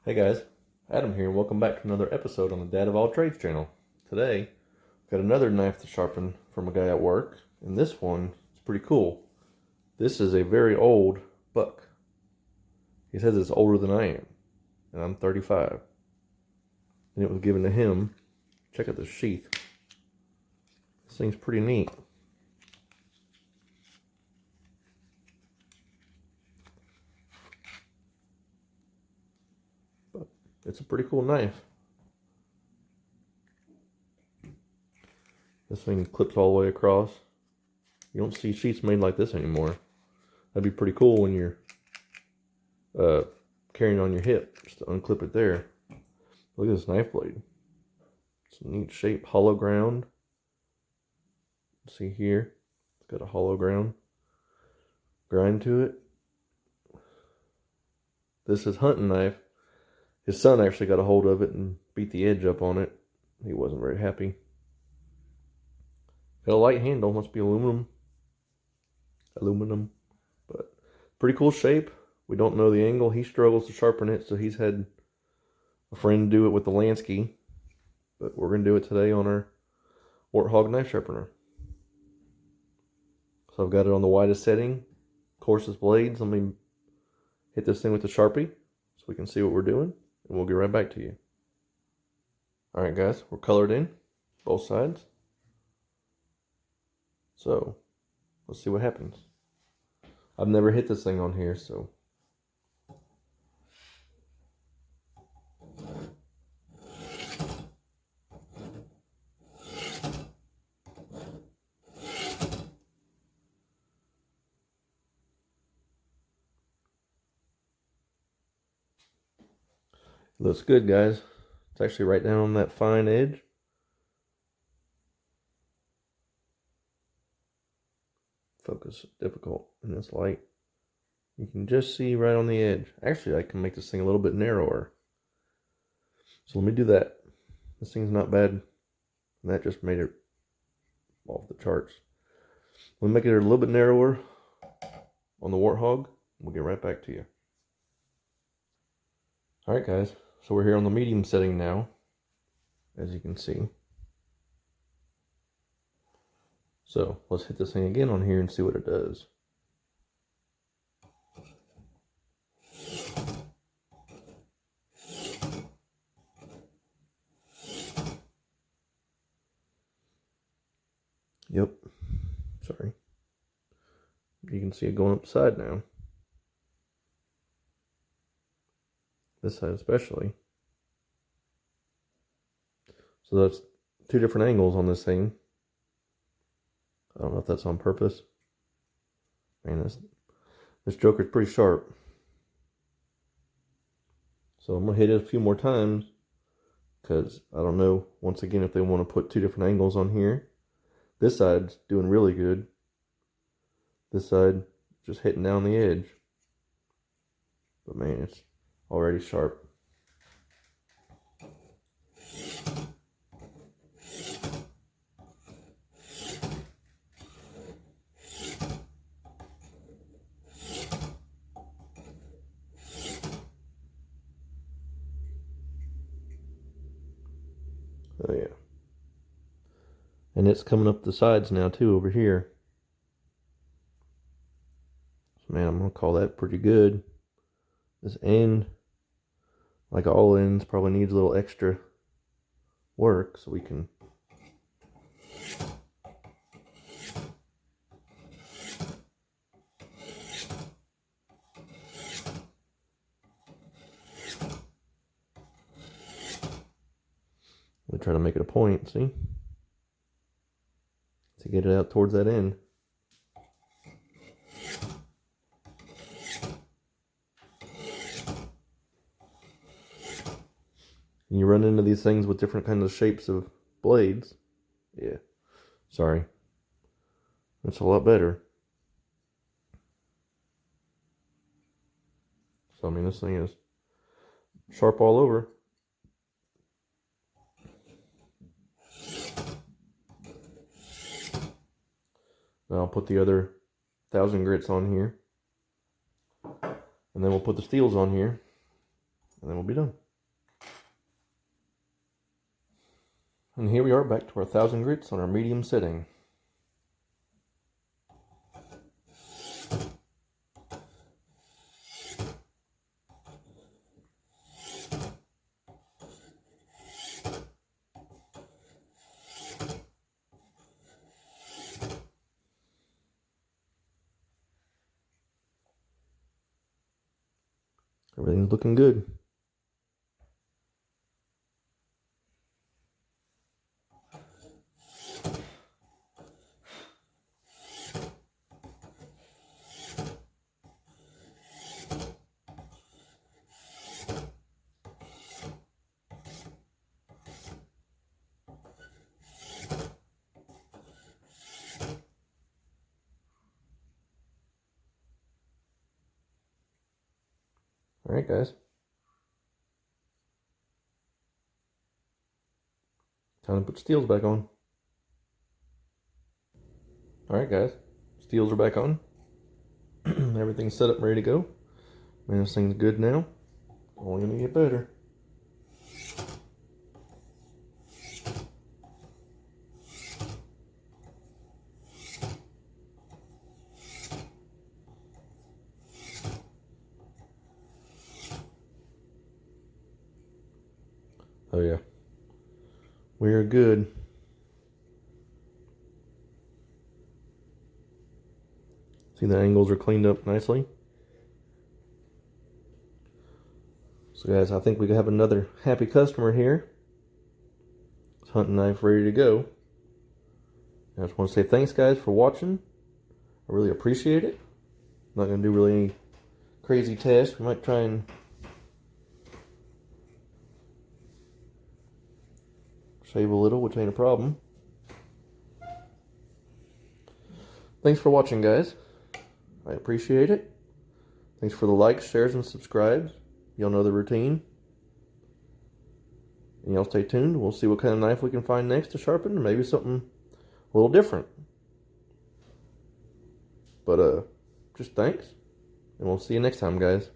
Hey guys, Adam here, and welcome back to another episode on the Dad of All Trades channel. Today, I've got another knife to sharpen from a guy at work, and this one is pretty cool. This is a very old buck. He says it's older than I am, and I'm 35. And it was given to him. Check out the sheath. This thing's pretty neat. But it's a pretty cool knife. This thing clips all the way across. You don't see sheaths made like this anymore. That'd be pretty cool when you're carrying on your hip. Just to unclip it there. Look at this knife blade. It's a neat shape, hollow ground. See here, it's got a hollow grind to it. This is hunting knife. His son actually got a hold of it and beat the edge up on it. He wasn't very happy. Got a light handle, must be aluminum, but pretty cool shape. We don't know the angle. He struggles to sharpen it, so he's had a friend do it with the Lansky, but we're gonna do it today on our Warthog knife sharpener. So I've got it on the widest setting, coarsest blades. Let me hit this thing with the Sharpie so we can see what we're doing, and we'll get right back to you. Alright guys, we're colored in, both sides. So, let's see what happens. I've never hit this thing on here, so. Looks good, guys. It's actually right down on that fine edge. Focus difficult in this light. You can just see right on the edge. Actually, I can make this thing a little bit narrower. So let me do that. This thing's not bad. And that just made it off the charts. We'll make it a little bit narrower on the Warthog. We'll get right back to you. Alright guys, so we're here on the medium setting now, as you can see. So let's hit this thing again on here and see what it does. Yep, sorry. You can see it going up the side now. This side especially. So that's two different angles on this thing. I don't know if that's on purpose. Man, this joker's pretty sharp. So I'm gonna hit it a few more times because I don't know, once again, if they want to put two different angles on here. This side's doing really good. This side just hitting down the edge. But man, it's already sharp. Oh yeah. And it's coming up the sides now too over here. So man, I'm gonna call that pretty good. This end, like all ends, probably needs a little extra work, so we can try to make it a point, see? To get it out towards that end. And you run into these things with different kinds of shapes of blades. Yeah, sorry. That's a lot better. So, I mean, this thing is sharp all over. Now I'll put the other 1,000 grits on here. And then we'll put the steels on here. and then we'll be done. And here we are back to our 1,000 grits on our medium setting. Everything's looking good. Alright guys. Time to put steels back on. Alright guys, steels are back on. Everything's set up and ready to go. Man, this thing's good now. Only gonna get better. Oh yeah, we're good. See, the angles are cleaned up nicely. So guys, I think we have another happy customer here. This hunting knife ready to go. I just want to say thanks guys for watching. I really appreciate it. I'm not going to do really any crazy tests. We might try and shave a little, which ain't a problem. Thanks for watching guys. I appreciate it. Thanks for the likes, shares, and subscribes. Y'all know the routine. And y'all stay tuned. We'll see what kind of knife we can find next to sharpen. Maybe something a little different. But just thanks. And we'll see you next time, guys.